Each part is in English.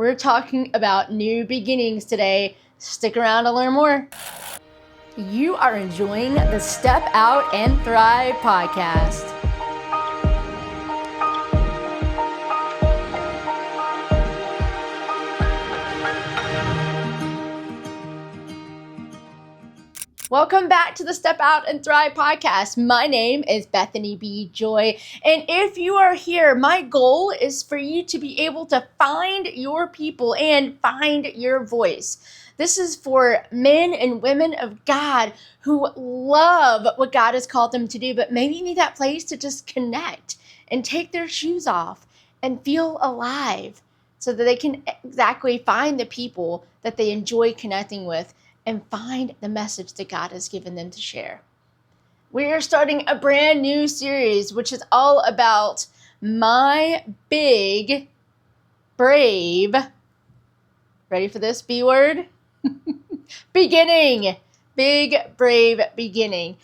We're talking about new beginnings today. Stick around to learn more. You are enjoying the Step Out and Thrive podcast. Welcome back to the Step Out and Thrive podcast. My name is Bethany B. Joy, and if you are here, my goal is for you to be able to find your people and find your voice. This is for men and women of God who love what God has called them to do, but maybe need that place to just connect and take their shoes off and feel alive so that they can exactly find the people that they enjoy connecting with and find the message that God has given them to share. We are starting a brand new series, which is all about my big, brave, ready for this B word? Beginning. Big, brave beginning.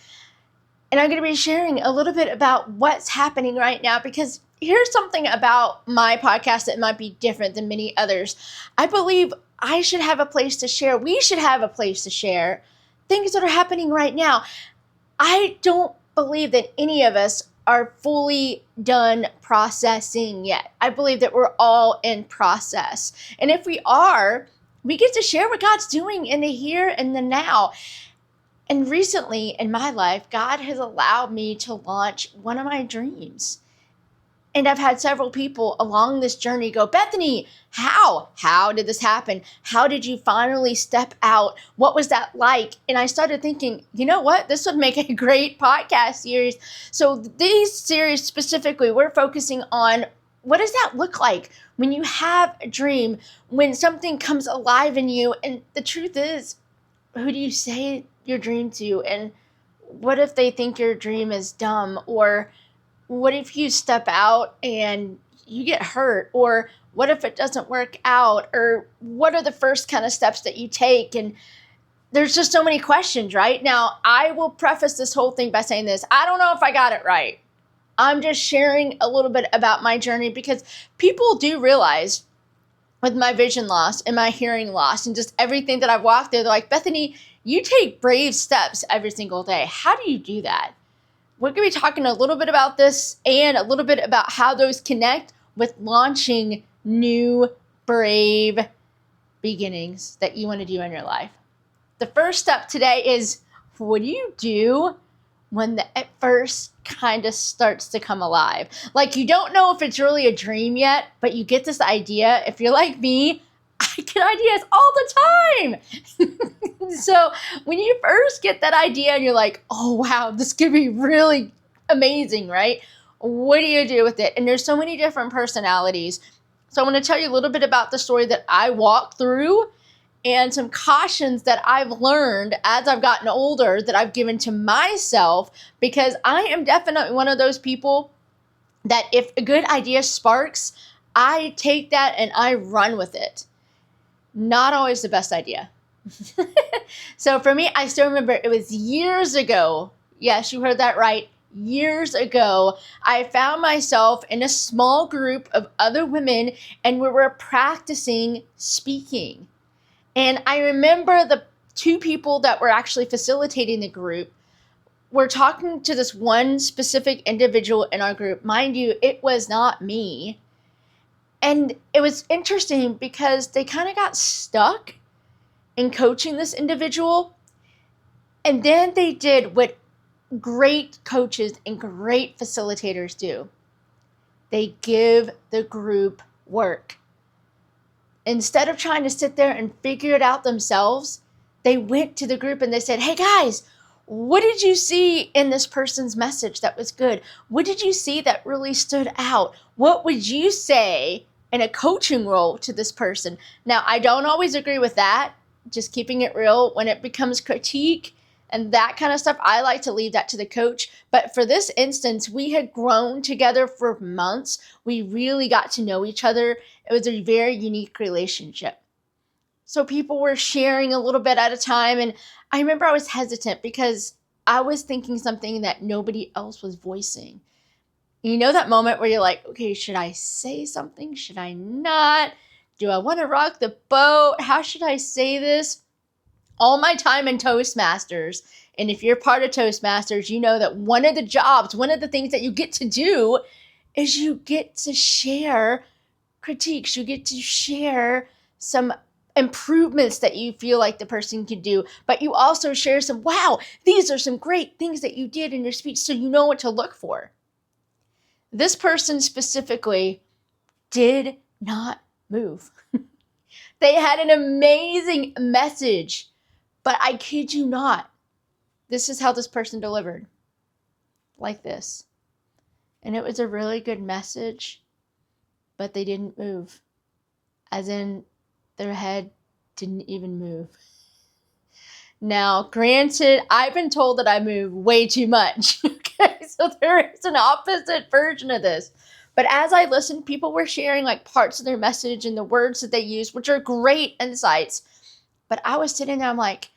And I'm going to be sharing a little bit about what's happening right now, because here's something about my podcast that might be different than many others. I believe I should have a place to share. We should have a place to share things that are happening right now. I don't believe that any of us are fully done processing yet. I believe that we're all in process. And if we are, we get to share what God's doing in the here and the now. And recently in my life, God has allowed me to launch one of my dreams. And I've had several people along this journey go, Bethany, how? How did this happen? How did you finally step out? What was that like? And I started thinking, you know what? This would make a great podcast series. So these series specifically, we're focusing on what does that look like when you have a dream, when something comes alive in you. And the truth is, who do you say your dream to? And what if they think your dream is dumb? Or what if you step out and you get hurt? Or what if it doesn't work out? Or what are the first kind of steps that you take? And there's just so many questions, right? Now, I will preface this whole thing by saying this. I don't know if I got it right. I'm just sharing a little bit about my journey, because people do realize with my vision loss and my hearing loss and just everything that I've walked through, they're like, Bethany, you take brave steps every single day. How do you do that? We're going to be talking a little bit about this and a little bit about how those connect with launching new, brave beginnings that you want to do in your life. The first step today is, what do you do when the at first kind of starts to come alive? Like, you don't know if it's really a dream yet, but you get this idea. If you're like me, I get ideas all the time. So when you first get that idea and you're like, oh, wow, this could be really amazing, right? What do you do with it? And there's so many different personalities. So I want to tell you a little bit about the story that I walked through and some cautions that I've learned as I've gotten older that I've given to myself, because I am definitely one of those people that if a good idea sparks, I take that and I run with it. Not always the best idea. So for me, I still remember it was years ago. Yes, you heard that right. Years ago, I found myself in a small group of other women and we were practicing speaking. And I remember the two people that were actually facilitating the group were talking to this one specific individual in our group. Mind you, it was not me. And it was interesting because they kind of got stuck in coaching this individual. And then they did what great coaches and great facilitators do. They give the group work. Instead of trying to sit there and figure it out themselves, they went to the group and they said, hey guys, what did you see in this person's message that was good? What did you see that really stood out? What would you say in a coaching role to this person? Now, I don't always agree with that. Just keeping it real, when it becomes critique and that kind of stuff, I like to leave that to the coach. But for this instance, we had grown together for months. We really got to know each other. It was a very unique relationship. So people were sharing a little bit at a time. And I remember I was hesitant because I was thinking something that nobody else was voicing. You know that moment where you're like, okay, should I say something? Should I not? Do I want to rock the boat? How should I say this? All my time in Toastmasters, and if you're part of Toastmasters, you know that one of the things that you get to do is you get to share critiques. You get to share some improvements that you feel like the person can do, but you also share some, wow, these are some great things that you did in your speech, so you know what to look for. This person specifically did not move. They had an amazing message, but I kid you not, this is how this person delivered. Like this. And it was a really good message, but they didn't move. As in, their head didn't even move. Now, granted, I've been told that I move way too much. Okay, so there is an opposite version of this. But as I listened, people were sharing like parts of their message and the words that they used, which are great insights. But I was sitting there, I'm like,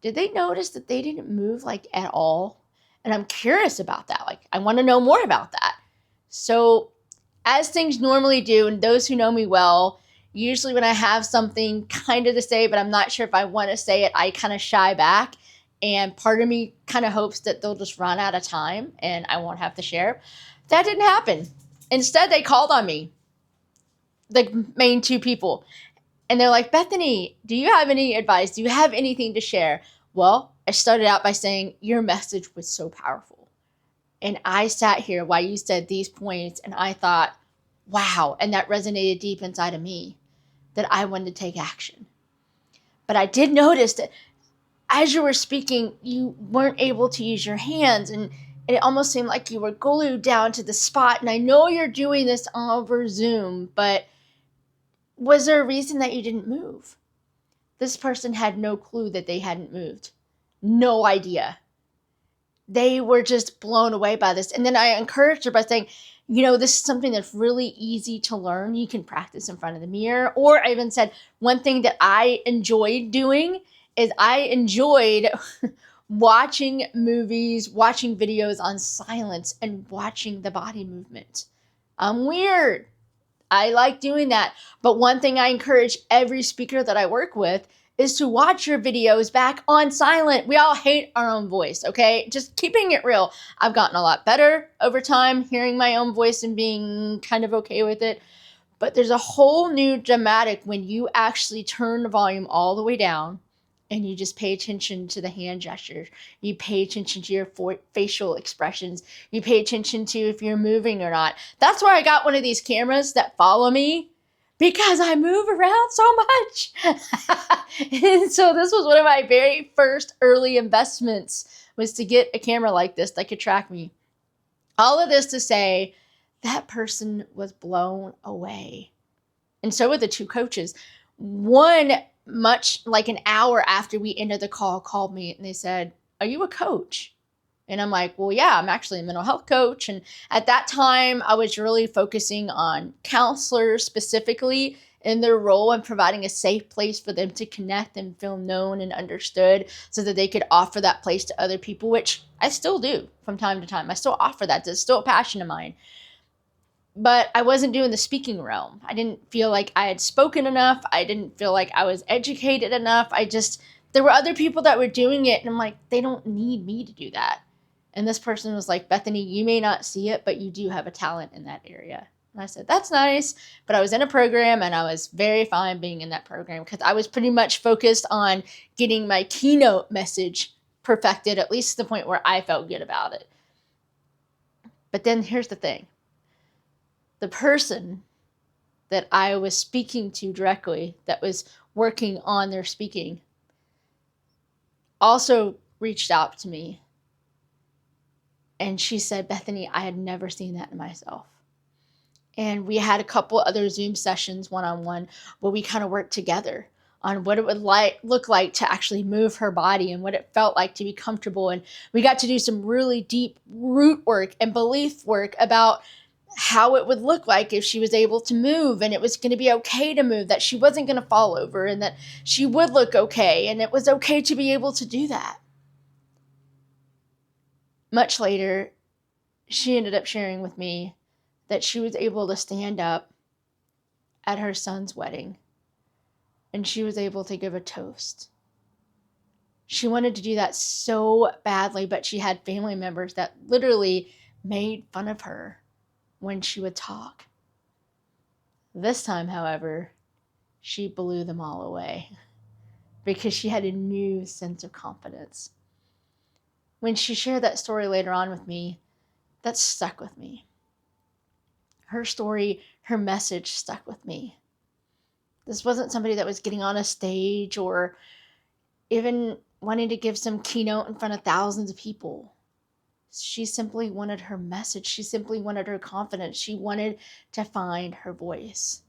did they notice that they didn't move like at all? And I'm curious about that. Like, I want to know more about that. So as things normally do, and those who know me well, usually when I have something kind of to say, but I'm not sure if I want to say it, I kind of shy back. And part of me kind of hopes that they'll just run out of time and I won't have to share. That didn't happen. Instead, they called on me, the main two people. And they're like, Bethany, do you have any advice? Do you have anything to share? Well, I started out by saying, your message was so powerful. And I sat here while you said these points and I thought, wow. And that resonated deep inside of me that I wanted to take action. But I did notice that as you were speaking, you weren't able to use your hands and it almost seemed like you were glued down to the spot. And I know you're doing this over Zoom, but was there a reason that you didn't move? This person had no clue that they hadn't moved. No idea. They were just blown away by this. And then I encouraged her by saying, this is something that's really easy to learn. You can practice in front of the mirror. Or I even said, one thing that I enjoyed doing is I enjoyed watching movies, watching videos on silence, and watching the body movement. I'm weird. I like doing that. But one thing I encourage every speaker that I work with is to watch your videos back on silent. We all hate our own voice, okay? Just keeping it real. I've gotten a lot better over time hearing my own voice and being kind of okay with it. But there's a whole new dramatic when you actually turn the volume all the way down and you just pay attention to the hand gestures. You pay attention to your facial expressions. You pay attention to if you're moving or not. That's why I got one of these cameras that follow me, because I move around so much. And so this was one of my very first early investments, was to get a camera like this that could track me. All of this to say, that person was blown away. And so were the two coaches. One, much like an hour after we ended the call, called me and they said, are you a coach? And I'm like, well, yeah, I'm actually a mental health coach. And at that time, I was really focusing on counselors specifically in their role and providing a safe place for them to connect and feel known and understood so that they could offer that place to other people, which I still do from time to time. I still offer that. It's still a passion of mine. But I wasn't doing the speaking realm. I didn't feel like I had spoken enough. I didn't feel like I was educated enough. There were other people that were doing it. And I'm like, they don't need me to do that. And this person was like, Bethany, you may not see it, but you do have a talent in that area. And I said, that's nice. But I was in a program and I was very fine being in that program because I was pretty much focused on getting my keynote message perfected, at least to the point where I felt good about it. But then here's the thing. The person that I was speaking to directly, that was working on their speaking, also reached out to me. And she said, Bethany, I had never seen that in myself. And we had a couple other Zoom sessions one-on-one where we kind of worked together on what it would look like to actually move her body and what it felt like to be comfortable. And we got to do some really deep root work and belief work about how it would look like if she was able to move, and it was going to be okay to move, that she wasn't going to fall over, and that she would look okay, and it was okay to be able to do that. Much later, she ended up sharing with me that she was able to stand up at her son's wedding and she was able to give a toast. She wanted to do that so badly, but she had family members that literally made fun of her when she would talk. This time, however, she blew them all away because she had a new sense of confidence. When she shared that story later on with me, that stuck with me. Her story, her message stuck with me. This wasn't somebody that was getting on a stage or even wanting to give some keynote in front of thousands of people. She simply wanted her message. She simply wanted her confidence. She wanted to find her voice.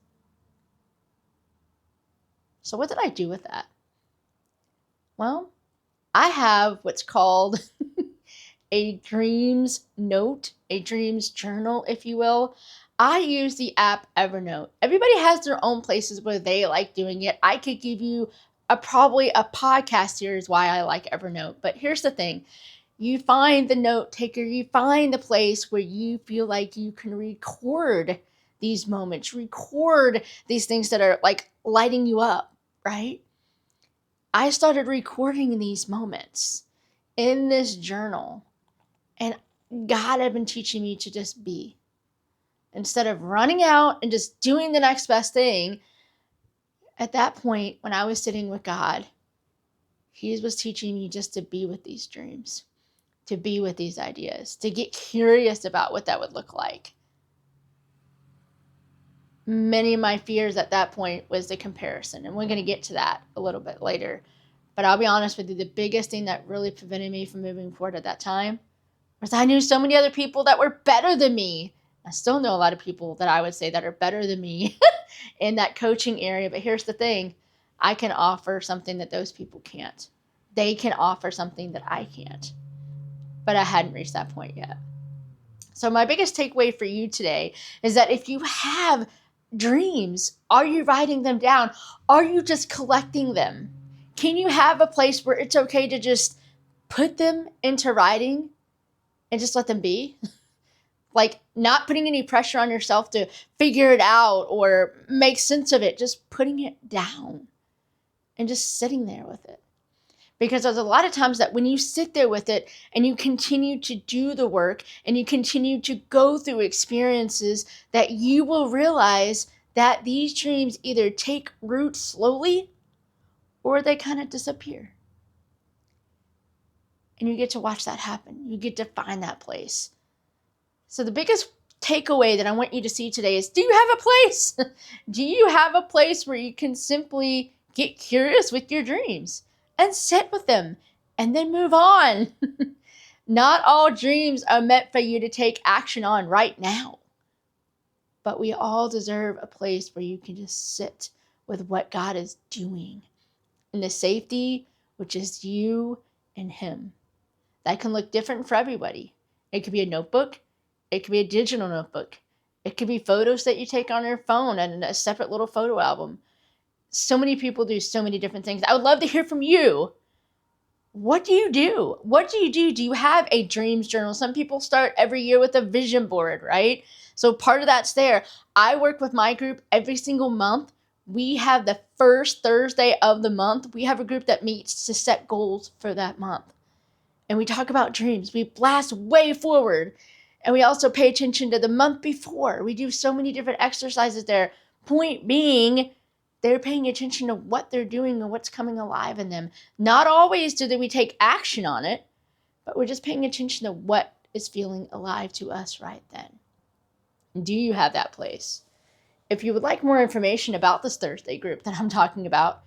So what did I do with that? Well, I have what's called a dreams note, a dreams journal, if you will. I use the app Evernote. Everybody has their own places where they like doing it. I could give you probably a podcast series why I like Evernote. But here's the thing. You find the note taker, you find the place where you feel like you can record these moments, record these things that are like lighting you up, right? I started recording these moments in this journal, and God had been teaching me to just be. Instead of running out and just doing the next best thing, at that point, when I was sitting with God, He was teaching me just to be with these dreams, to be with these ideas, to get curious about what that would look like. Many of my fears at that point was the comparison, and we're going to get to that a little bit later. But I'll be honest with you, the biggest thing that really prevented me from moving forward at that time was I knew so many other people that were better than me. I still know a lot of people that I would say that are better than me in that coaching area. But here's the thing. I can offer something that those people can't. They can offer something that I can't. But I hadn't reached that point yet. So my biggest takeaway for you today is that if you have dreams, are you writing them down? Are you just collecting them? Can you have a place where it's okay to just put them into writing and just let them be? Like not putting any pressure on yourself to figure it out or make sense of it, just putting it down and just sitting there with it. Because there's a lot of times that when you sit there with it and you continue to do the work and you continue to go through experiences, that you will realize that these dreams either take root slowly or they kind of disappear. And you get to watch that happen. You get to find that place. So the biggest takeaway that I want you to see today is, do you have a place? Do you have a place where you can simply get curious with your dreams and sit with them and then move on? Not all dreams are meant for you to take action on right now. But we all deserve a place where you can just sit with what God is doing in the safety, which is you and Him. That can look different for everybody. It could be a notebook. It could be a digital notebook. It could be photos that you take on your phone and a separate little photo album. So many people do so many different things. I would love to hear from you. What do you do? What do you do? Do you have a dreams journal? Some people start every year with a vision board, right? So part of that's there. I work with my group every single month. We have the first Thursday of the month. We have a group that meets to set goals for that month. And we talk about dreams. We blast way forward. And we also pay attention to the month before. We do so many different exercises there. Point being, they're paying attention to what they're doing and what's coming alive in them. Not always do we take action on it, but we're just paying attention to what is feeling alive to us right then. Do you have that place? If you would like more information about this Thursday group that I'm talking about,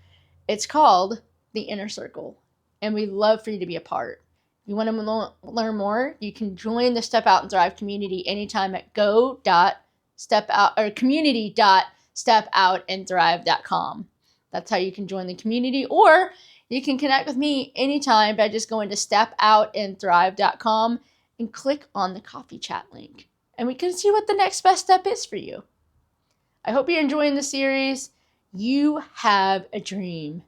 it's called The Inner Circle, and we'd love for you to be a part. If you want to learn more, you can join the Step Out and Thrive community anytime at community.stepoutandthrive.com. That's how you can join the community, or you can connect with me anytime by just going to stepoutandthrive.com and click on the coffee chat link, and we can see what the next best step is for you. I hope you're enjoying the series. You have a dream.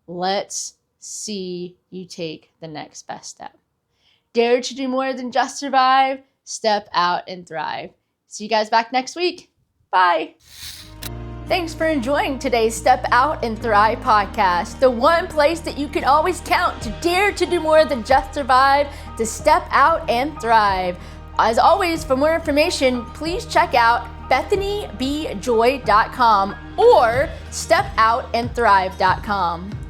Let's see you take the next best step. Dare to do more than just survive. Step out and thrive. See you guys back next week. Bye. Thanks for enjoying today's Step Out and Thrive podcast, the one place that you can always count to dare to do more than just survive, to step out and thrive. As always, for more information, please check out BethanyBJoy.com or StepOutandThrive.com.